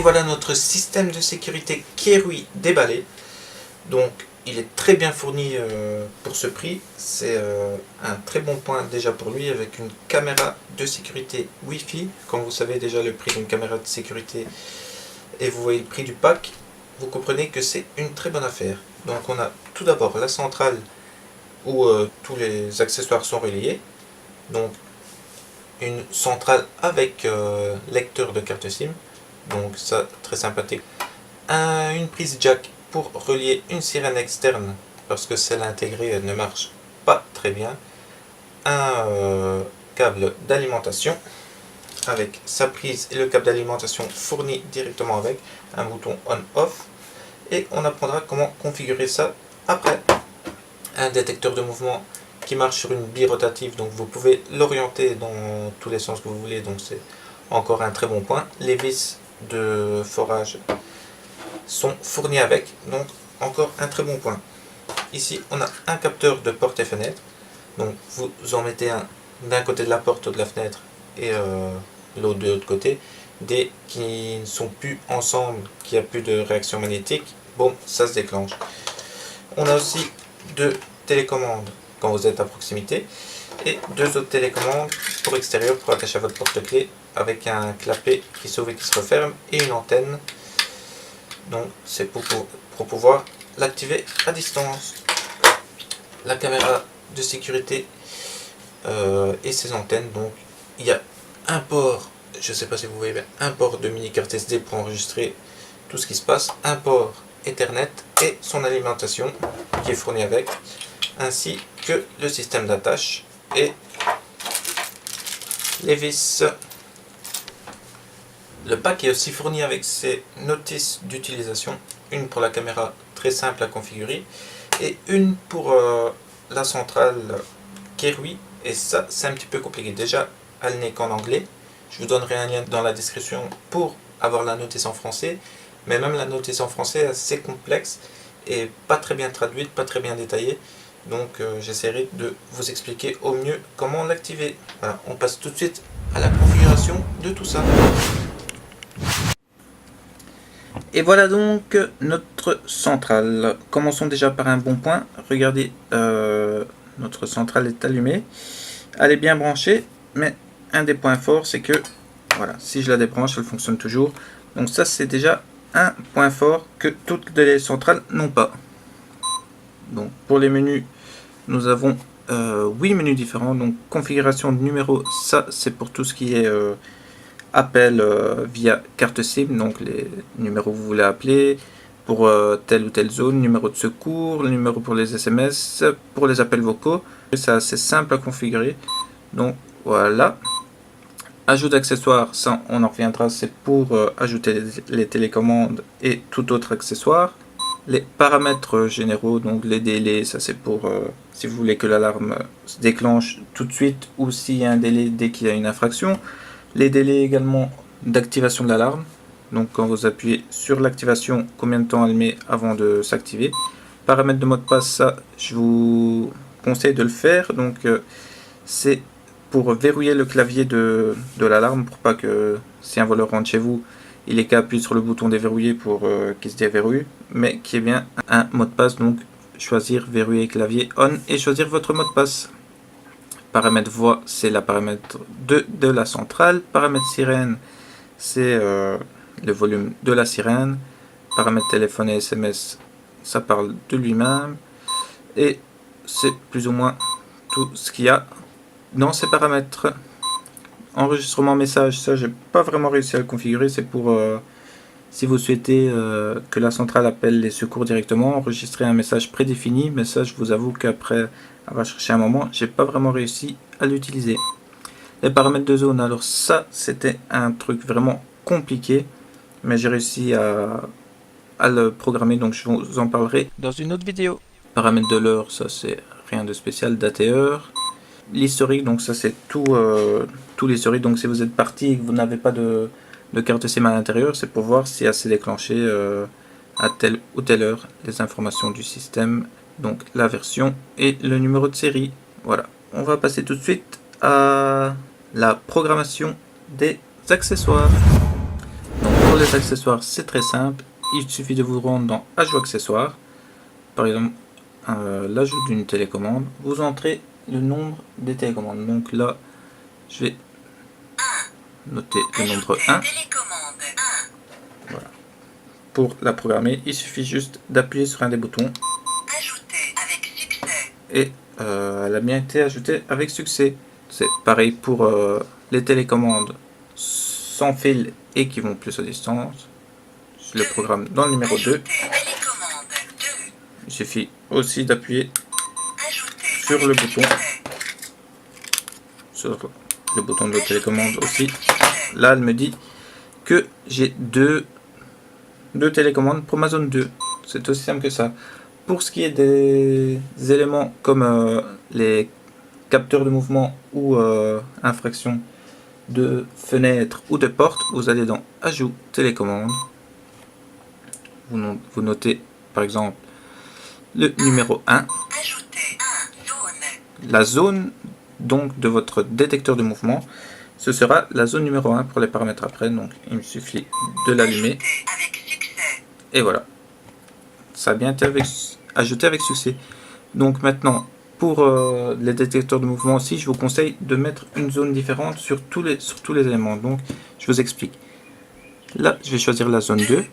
voilà notre système de sécurité Kerui déballé. Donc il est très bien fourni pour ce prix. C'est un très bon point déjà pour lui, avec une caméra de sécurité Wi-Fi. Quand vous savez déjà le prix d'une caméra de sécurité et vous voyez le prix du pack, vous comprenez que c'est une très bonne affaire. Donc on a tout d'abord la centrale où tous les accessoires sont reliés. Donc une centrale avec lecteur de carte SIM, donc ça très sympathique. Une prise jack pour relier une sirène externe parce que celle intégrée ne marche pas très bien. Un câble d'alimentation avec sa prise et le câble d'alimentation fourni directement avec un bouton on-off, et on apprendra comment configurer ça après. Un détecteur de mouvement qui marche sur une bille rotative, donc vous pouvez l'orienter dans tous les sens que vous voulez, donc c'est encore un très bon point. Les vis de forage sont fournis avec, donc encore un très bon point. Ici on a un capteur de porte et fenêtre, donc vous en mettez un d'un côté de la porte ou de la fenêtre et l'autre de l'autre côté. Dès qu'ils ne sont plus ensemble, qu'il n'y a plus de réaction magnétique, bon, ça se déclenche. On a aussi deux télécommandes quand vous êtes à proximité et deux autres télécommandes pour extérieur pour attacher à votre porte-clés, avec un clapet qui s'ouvre et qui se referme et une antenne. Donc c'est pour pouvoir l'activer à distance. La caméra de sécurité et ses antennes. Donc il y a un port, je ne sais pas si vous voyez bien, un port de mini carte SD pour enregistrer tout ce qui se passe, un port Ethernet et son alimentation qui est fournie avec, ainsi que le système d'attache et les vis. Le pack est aussi fourni avec ses notices d'utilisation, une pour la caméra très simple à configurer et une pour la centrale Kerui, et ça c'est un petit peu compliqué. Déjà elle n'est qu'en anglais, je vous donnerai un lien dans la description pour avoir la notice en français, mais même la notice en français est assez complexe et pas très bien traduite, pas très bien détaillée, donc j'essaierai de vous expliquer au mieux comment l'activer. Voilà, on passe tout de suite à la configuration de tout ça. Et voilà donc notre centrale. Commençons déjà par un bon point. Regardez, notre centrale est allumée, elle est bien branchée, mais un des points forts c'est que voilà, si je la débranche elle fonctionne toujours. Donc ça c'est déjà un point fort que toutes les centrales n'ont pas. Donc pour les menus, nous avons 8 menus différents. Donc configuration de numéro, ça c'est pour tout ce qui est appel via carte SIM, donc les numéros que vous voulez appeler pour telle ou telle zone, numéro de secours, le numéro pour les SMS, pour les appels vocaux. C'est assez simple à configurer. Donc voilà. Ajout d'accessoires, ça on en reviendra, c'est pour ajouter les télécommandes et tout autre accessoire. Les paramètres généraux, donc les délais, ça c'est pour si vous voulez que l'alarme se déclenche tout de suite ou s'il y a un délai dès qu'il y a une infraction. Les délais également d'activation de l'alarme, donc quand vous appuyez sur l'activation, combien de temps elle met avant de s'activer. Paramètres de mot de passe, ça je vous conseille de le faire, donc c'est pour verrouiller le clavier de l'alarme, pour pas que si un voleur rentre chez vous, il est qu'à appuyer sur le bouton déverrouiller pour qu'il se déverrouille, mais qui est bien un mot de passe. Donc choisir verrouiller clavier on et choisir votre mot de passe. Paramètre voix, c'est la paramètre de la centrale. Paramètre sirène, c'est le volume de la sirène. Paramètre téléphone et SMS, ça parle de lui-même. Et c'est plus ou moins tout ce qu'il y a dans ces paramètres. Enregistrement message, ça j'ai pas vraiment réussi à le configurer. C'est pour si vous souhaitez que la centrale appelle les secours directement, enregistrer un message prédéfini. Mais ça je vous avoue qu'après avoir cherché un moment, j'ai pas vraiment réussi à l'utiliser. Les paramètres de zone, alors ça c'était un truc vraiment compliqué, mais j'ai réussi à le programmer, donc je vous en parlerai dans une autre vidéo. Paramètres de l'heure, ça c'est rien de spécial, date et heure. L'historique, donc ça c'est tout l'historique. Donc si vous êtes parti et que vous n'avez pas de carte SIM à l'intérieur, c'est pour voir si elle s'est déclenchée à telle ou telle heure. Les informations du système, donc la version et le numéro de série. Voilà, on va passer tout de suite à la programmation des accessoires. Donc pour les accessoires, c'est très simple. Il suffit de vous rendre dans Ajout accessoires. Par exemple, l'ajout d'une télécommande. Vous entrez le nombre des télécommandes. Donc là, je vais noter le nombre 1. Voilà. Pour la programmer, il suffit juste d'appuyer sur un des boutons. Ajouter avec succès. Et elle a bien été ajoutée avec succès. C'est pareil pour les télécommandes sans fil et qui vont plus à distance. Je le programme dans le numéro 2. Il suffit aussi d'appuyer sur le bouton. Sur le bouton de télécommande aussi. Là, elle me dit que j'ai deux télécommandes pour ma zone 2. C'est aussi simple que ça. Pour ce qui est des éléments comme les capteurs de mouvement ou infraction de fenêtre ou de porte, vous allez dans Ajout télécommande. Vous notez par exemple le numéro 1. La zone donc de votre détecteur de mouvement, ce sera la zone numéro 1 pour les paramètres après. Donc il me suffit de l'allumer. Et voilà. Ça a bien été ajouté avec succès. Donc maintenant, pour les détecteurs de mouvement aussi, je vous conseille de mettre une zone différente sur tous les éléments. Donc, je vous explique. Là, je vais choisir la zone 2.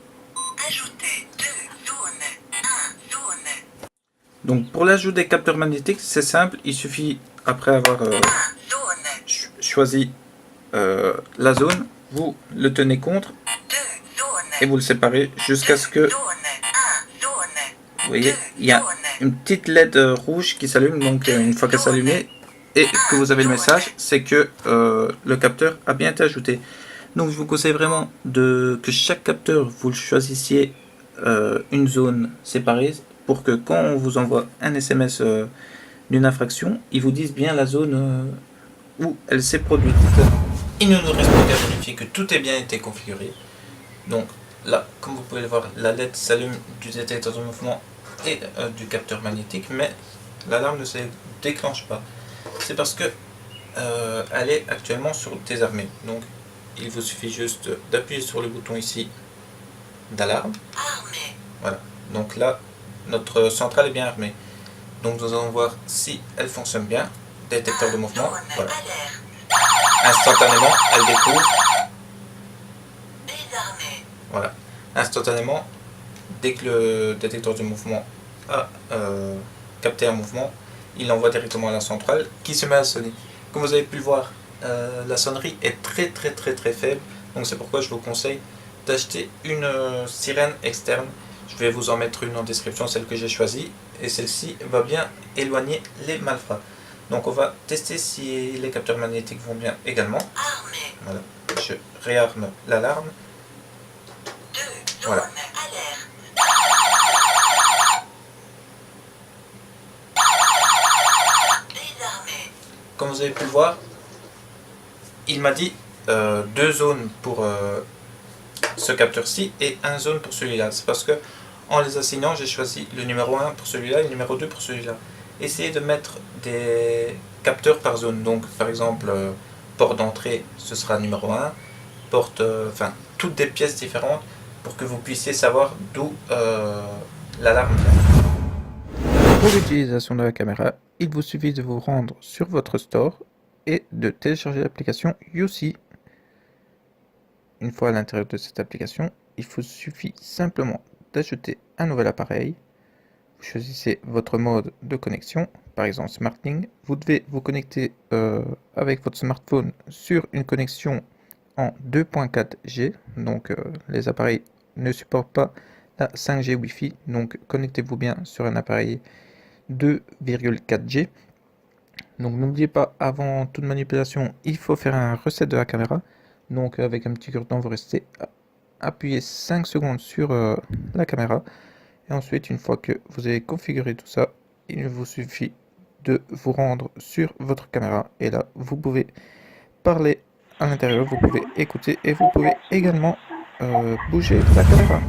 Donc, pour l'ajout des capteurs magnétiques, c'est simple. Il suffit, après avoir choisi la zone, vous le tenez contre et vous le séparez jusqu'à ce que... Vous voyez, il y a une petite LED rouge qui s'allume, donc une fois qu'elle s'allume et que vous avez le message, c'est que le capteur a bien été ajouté. Donc je vous conseille vraiment que chaque capteur, vous le choisissiez une zone séparée pour que quand on vous envoie un SMS d'une infraction, il vous dise bien la zone où elle s'est produite. Il ne nous reste plus qu'à vérifier que tout est bien été configuré. Donc là, comme vous pouvez le voir, la LED s'allume du détecteur de mouvement et du capteur magnétique, mais l'alarme ne se déclenche pas. C'est parce que elle est actuellement sur désarmé. Donc il vous suffit juste d'appuyer sur le bouton ici d'alarme. Voilà. Donc là, notre centrale est bien armée. Donc nous allons voir si elle fonctionne bien. Détecteur de mouvement. Voilà. Instantanément, elle découvre. Voilà. Instantanément, dès que le détecteur de mouvement a capté un mouvement, il l'envoie directement à la centrale qui se met à sonner. Comme vous avez pu le voir, la sonnerie est très faible, donc c'est pourquoi je vous conseille d'acheter une sirène externe. Je vais vous en mettre une en description, celle que j'ai choisie, et celle-ci va bien éloigner les malfrats. Donc on va tester si les capteurs magnétiques vont bien également. Voilà. Je réarme l'alarme. Voilà. Comme vous avez pu le voir, il m'a dit 2 zones pour ce capteur-ci et 1 zone pour celui-là. C'est parce que en les assignant, j'ai choisi le numéro 1 pour celui-là et le numéro 2 pour celui-là. Essayez de mettre des capteurs par zone. Donc par exemple, porte d'entrée, ce sera numéro 1, porte, enfin toutes des pièces différentes pour que vous puissiez savoir d'où l'alarme vient. Pour l'utilisation de la caméra, il vous suffit de vous rendre sur votre store et de télécharger l'application YouSee. Une fois à l'intérieur de cette application, il vous suffit simplement d'ajouter un nouvel appareil. Vous choisissez votre mode de connexion, par exemple SmartLink. Vous devez vous connecter avec votre smartphone sur une connexion en 2.4G. Donc les appareils ne supportent pas la 5G Wi-Fi. Donc connectez-vous bien sur un appareil 2,4G. Donc n'oubliez pas, avant toute manipulation, il faut faire un reset de la caméra. Donc avec un petit cure-dent, vous restez appuyé 5 secondes sur la caméra. Et ensuite, une fois que vous avez configuré tout ça, il vous suffit de vous rendre sur votre caméra. Et là, vous pouvez parler à l'intérieur, vous pouvez écouter et vous pouvez également bouger la caméra.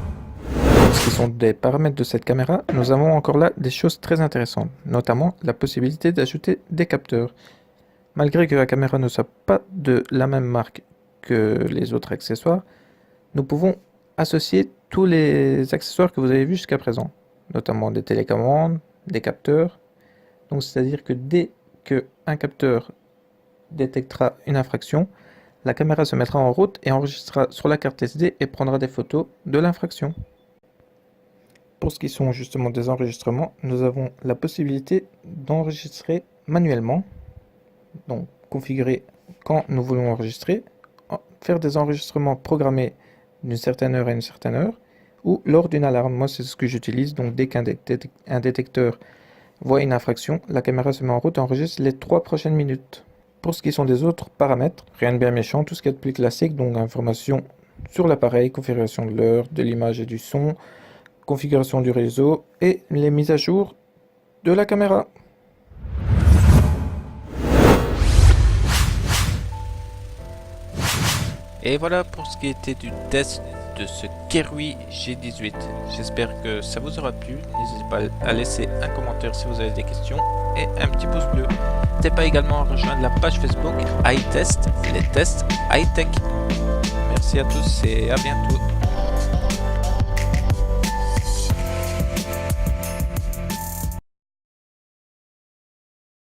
Ce qui sont des paramètres de cette caméra, nous avons encore là des choses très intéressantes, notamment la possibilité d'ajouter des capteurs. Malgré que la caméra ne soit pas de la même marque que les autres accessoires, nous pouvons associer tous les accessoires que vous avez vus jusqu'à présent, notamment des télécommandes, des capteurs. Donc c'est-à-dire que dès qu'un capteur détectera une infraction, la caméra se mettra en route et enregistrera sur la carte SD et prendra des photos de l'infraction. Pour ce qui sont justement des enregistrements, nous avons la possibilité d'enregistrer manuellement, donc configurer quand nous voulons enregistrer, faire des enregistrements programmés d'une certaine heure à une certaine heure, ou lors d'une alarme. Moi c'est ce que j'utilise, donc dès qu'un détecteur voit une infraction, la caméra se met en route et enregistre les 3 prochaines minutes. Pour ce qui sont des autres paramètres, rien de bien méchant, tout ce qui est de plus classique, donc information sur l'appareil, configuration de l'heure, de l'image et du son, configuration du réseau et les mises à jour de la caméra. Et voilà pour ce qui était du test de ce Kerui G18. J'espère que ça vous aura plu. N'hésitez pas à laisser un commentaire si vous avez des questions et un petit pouce bleu. N'hésitez pas également à rejoindre la page Facebook iTest, les tests high-tech. Merci à tous et à bientôt.